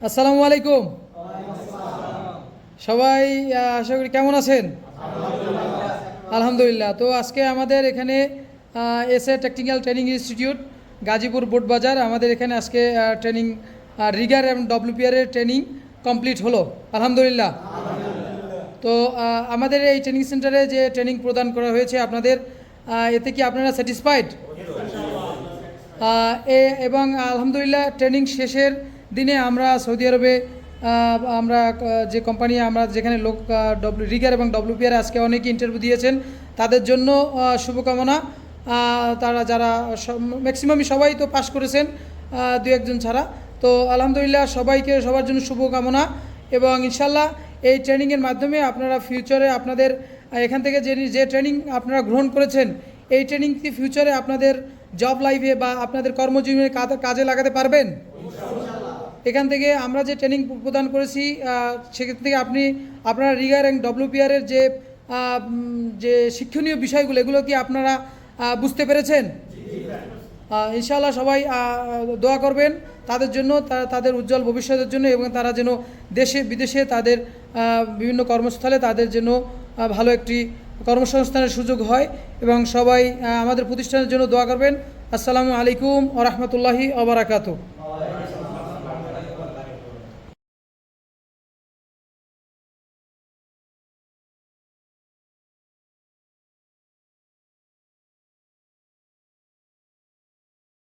আসসালামু আলাইকুম। সবাই আশা করি কেমন আছেন? আলহামদুলিল্লাহ। তো আজকে আমাদের এখানে SA technical training institute Gazipur boat বাজার, আমাদের এখানে আজকে ট্রেনিং রিগার এবং ডব্লিউপিআর এর ট্রেনিং কমপ্লিট হলো আলহামদুলিল্লাহ। তো আমাদের এই ট্রেনিং সেন্টারে যে ট্রেনিং প্রদান করা হয়েছে আপনাদের, এতে কি আপনারা স্যাটিসফাইড? এবং আলহামদুলিল্লাহ ট্রেনিং শেষের দিনে আমরা সৌদি আরবে আমরা যে কোম্পানি আমরা যেখানে লোক রিগার এবং ডব্লিউপিআর আজকে অনেকে ইন্টারভিউ দিয়েছেন, তাদের জন্য শুভকামনা। তারা যারা ম্যাক্সিমামই সবাই তো পাস করেছেন, দু একজন ছাড়া। তো আলহামদুলিল্লাহ সবাইকে সবার জন্য শুভকামনা। এবং ইনশাল্লাহ এই ট্রেনিংয়ের মাধ্যমে আপনারা ফিউচারে আপনাদের এখান থেকে যে ট্রেনিং আপনারা গ্রহণ করেছেন, এই ট্রেনিংটি ফিউচারে আপনাদের জব লাইফে বা আপনাদের কর্মজীবনে কাজে লাগাতে পারবেন। এখান থেকে আমরা যে ট্রেনিং প্রদান করেছি সেক্ষেত্রে থেকে আপনারা রিগার এবং ডব্লিউপিআরের যে শিক্ষণীয় বিষয়গুলো, এগুলো কি আপনারা বুঝতে পেরেছেন? ইনশাআল্লাহ সবাই দোয়া করবেন তাদের জন্য, তাদের উজ্জ্বল ভবিষ্যতের জন্য, এবং তারা যেন দেশে বিদেশে তাদের বিভিন্ন কর্মস্থলে তাদের যেন ভালো একটি কর্মসংস্থানের সুযোগ হয়। এবং সবাই আমাদের প্রতিষ্ঠানের জন্য দোয়া করবেন। আসসালামু আলাইকুম ওয়া রাহমাতুল্লাহি ওয়া বারাকাতুহু।